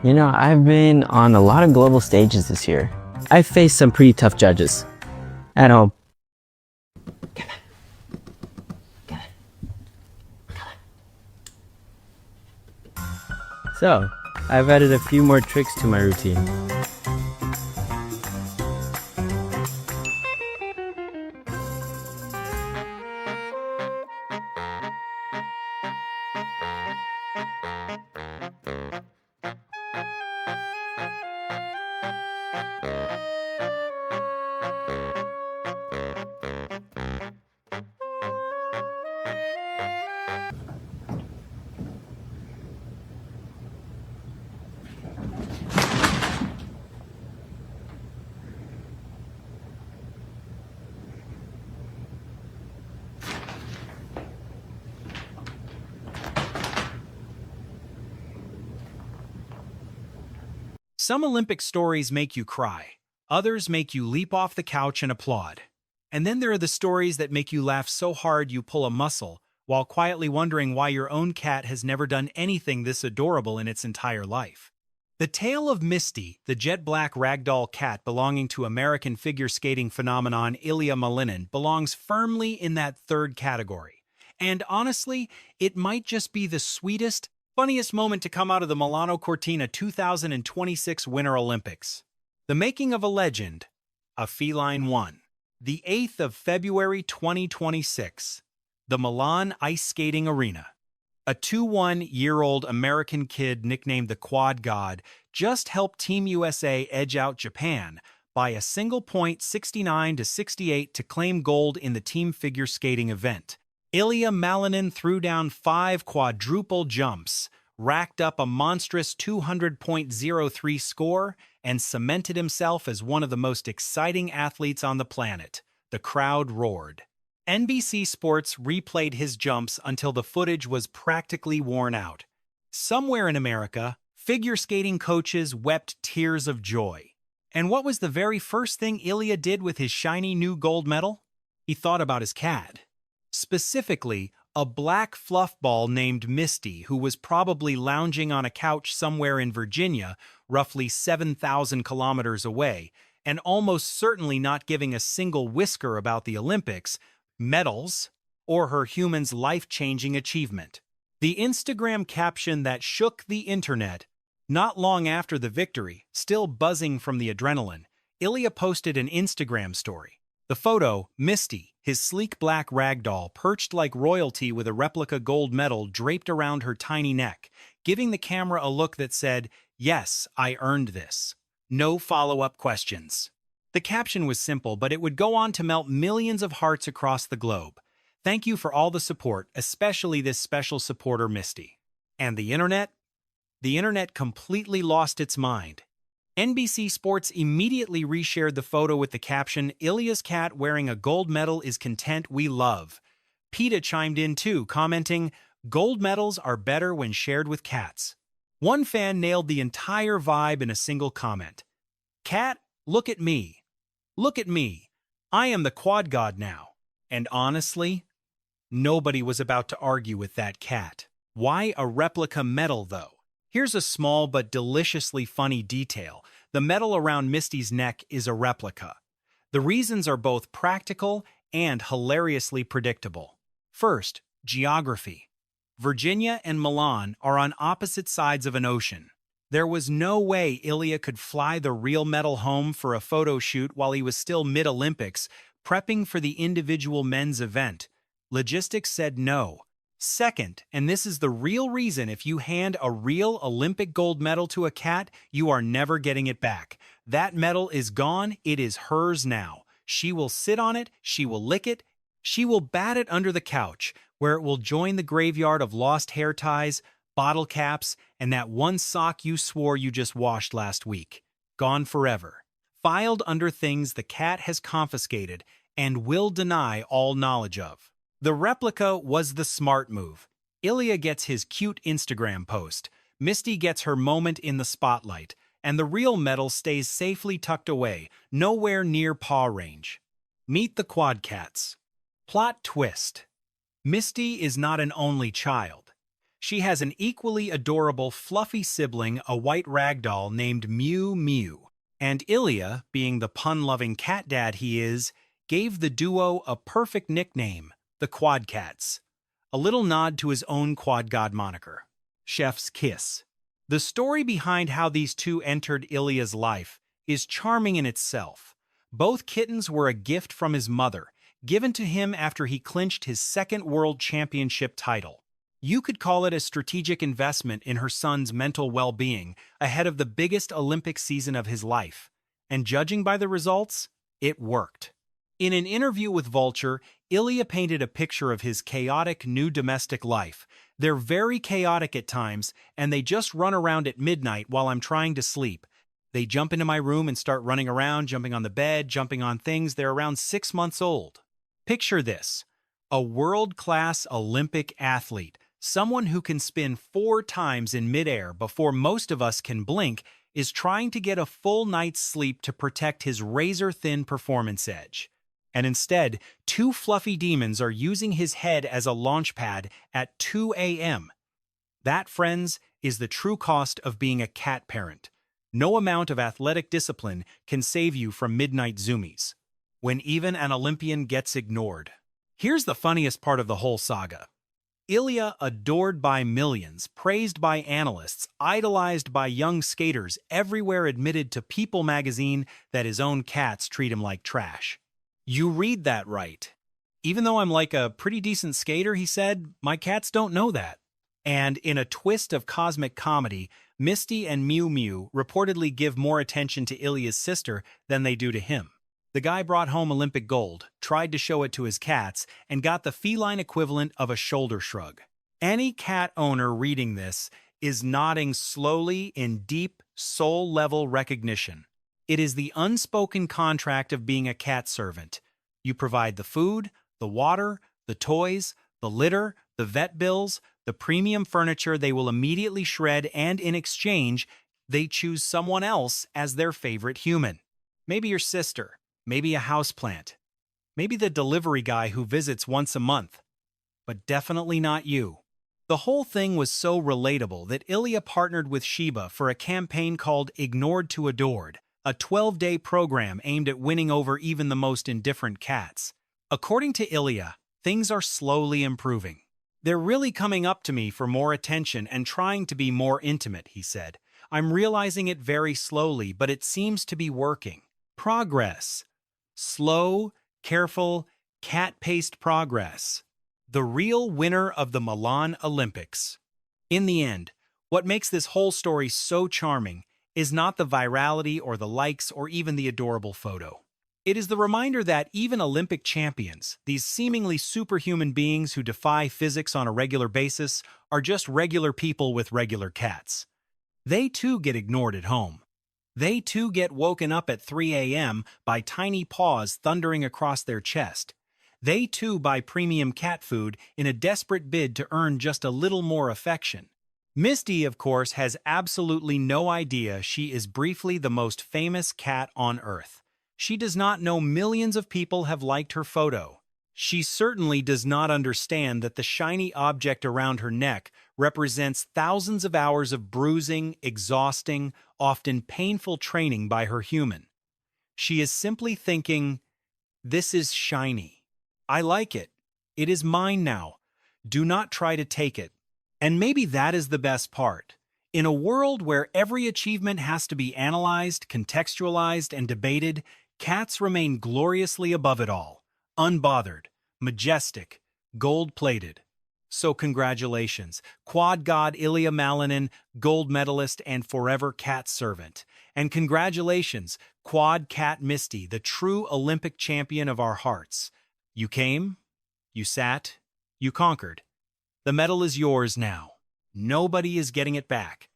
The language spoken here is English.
You know, I've been on a lot of global stages this year. I've faced some pretty tough judges. At home. So, I've added a few more tricks to my routine. Some Olympic stories make you cry. Others make you leap off the couch and applaud. And then there are the stories that make you laugh so hard you pull a muscle, while quietly wondering why your own cat has never done anything this adorable in its entire life. The tale of Misty, the jet-black ragdoll cat belonging to American figure skating phenomenon Ilia Malinin, belongs firmly in that third category. And honestly, it might just be the sweetest, funniest moment to come out of the Milano Cortina 2026 Winter Olympics. The making of a legend, a feline one. The 8th of February 2026, the Milan Ice Skating Arena. A 21-year-old American kid nicknamed the Quad God just helped Team USA edge out Japan by a single point 69-68 to claim gold in the team figure skating event. Ilia Malinin threw down 5 quadruple jumps, racked up a monstrous 200.03 score, and cemented himself as one of the most exciting athletes on the planet. The crowd roared. NBC Sports replayed his jumps until the footage was practically worn out. Somewhere in America, figure skating coaches wept tears of joy. And what was the very first thing Ilia did with his shiny new gold medal? He thought about his cat. Specifically, a black fluff ball named Misty, who was probably lounging on a couch somewhere in Virginia, roughly 7,000 kilometers away, and almost certainly not giving a single whisker about the Olympics, medals, or her human's life-changing achievement. The Instagram caption that shook the internet, not long after the victory, still buzzing from the adrenaline, Ilia posted an Instagram story. The photo, Misty, his sleek black ragdoll perched like royalty with a replica gold medal draped around her tiny neck, giving the camera a look that said, "Yes, I earned this. No follow-up questions." The caption was simple, but it would go on to melt millions of hearts across the globe. Thank you for all the support, especially this special supporter, Misty. And the internet? The internet completely lost its mind. NBC Sports immediately reshared the photo with the caption, "Ilia's cat wearing a gold medal is content we love." PETA chimed in too, commenting, "Gold medals are better when shared with cats." One fan nailed the entire vibe in a single comment. "Cat, look at me. Look at me. I am the quad god now." And honestly, nobody was about to argue with that cat. Why a replica medal, though? Here's a small but deliciously funny detail. The medal around Misty's neck is a replica. The reasons are both practical and hilariously predictable. First, geography. Virginia and Milan are on opposite sides of an ocean. There was no way Ilia could fly the real medal home for a photo shoot while he was still mid-Olympics, prepping for the individual men's event. Logistics said no. Second, and this is the real reason, if you hand a real Olympic gold medal to a cat, you are never getting it back. That medal is gone, it is hers now. She will sit on it, she will lick it, she will bat it under the couch, where it will join the graveyard of lost hair ties, bottle caps, and that one sock you swore you just washed last week. Gone forever. Filed under things the cat has confiscated and will deny all knowledge of. The replica was the smart move. Ilia gets his cute Instagram post, Misty gets her moment in the spotlight, and the real medal stays safely tucked away, nowhere near paw range. Meet the quadcats. Plot twist. Misty is not an only child. She has an equally adorable, fluffy sibling, a white ragdoll named Mew Mew. And Ilia, being the pun-loving cat dad he is, gave the duo a perfect nickname, the Quadcats. A little nod to his own quad god moniker, Chef's Kiss. The story behind how these two entered Ilia's life is charming in itself. Both kittens were a gift from his mother, given to him after he clinched his second world championship title. You could call it a strategic investment in her son's mental well-being ahead of the biggest Olympic season of his life. And judging by the results, it worked. In an interview with Vulture, Ilia painted a picture of his chaotic new domestic life. They're very chaotic at times, and they just run around at midnight while I'm trying to sleep. They jump into my room and start running around, jumping on the bed, jumping on things. They're around 6 months old. Picture this: a world-class Olympic athlete, someone who can spin 4 times in midair before most of us can blink, is trying to get a full night's sleep to protect his razor-thin performance edge. And instead, 2 fluffy demons are using his head as a launch pad at 2 a.m. That, friends, is the true cost of being a cat parent. No amount of athletic discipline can save you from midnight zoomies, when even an Olympian gets ignored. Here's the funniest part of the whole saga. Ilia, adored by millions, praised by analysts, idolized by young skaters everywhere, admitted to People magazine that his own cats treat him like trash. You read that right. Even though I'm like a pretty decent skater, he said, my cats don't know that. And in a twist of cosmic comedy, Misty and Mew Mew reportedly give more attention to Ilia's sister than they do to him. The guy brought home Olympic gold, tried to show it to his cats, and got the feline equivalent of a shoulder shrug. Any cat owner reading this is nodding slowly in deep, soul-level recognition. It is the unspoken contract of being a cat servant. You provide the food, the water, the toys, the litter, the vet bills, the premium furniture they will immediately shred, and in exchange, they choose someone else as their favorite human. Maybe your sister. Maybe a houseplant. Maybe the delivery guy who visits once a month. But definitely not you. The whole thing was so relatable that Ilia partnered with Shiba for a campaign called Ignored to Adored, a 12-day program aimed at winning over even the most indifferent cats. According to Ilia, things are slowly improving. They're really coming up to me for more attention and trying to be more intimate, he said. I'm realizing it very slowly, but it seems to be working. Progress. Slow, careful, cat-paced progress. The real winner of the Milan Olympics. In the end, what makes this whole story so charming is not the virality or the likes or even the adorable photo. It is the reminder that even Olympic champions, these seemingly superhuman beings who defy physics on a regular basis, are just regular people with regular cats. They too get ignored at home. They too get woken up at 3 a.m. by tiny paws thundering across their chest. They too buy premium cat food in a desperate bid to earn just a little more affection. Misty, of course, has absolutely no idea she is briefly the most famous cat on Earth. She does not know millions of people have liked her photo. She certainly does not understand that the shiny object around her neck represents thousands of hours of bruising, exhausting, often painful training by her human. She is simply thinking, this is shiny. I like it. It is mine now. Do not try to take it. And maybe that is the best part. In a world where every achievement has to be analyzed, contextualized, and debated, cats remain gloriously above it all. Unbothered, majestic, gold-plated. So congratulations, Quad God Ilia Malinin, gold medalist and forever cat servant. And congratulations, Quad Cat Misty, the true Olympic champion of our hearts. You came, you sat, you conquered. The medal is yours now. Nobody is getting it back.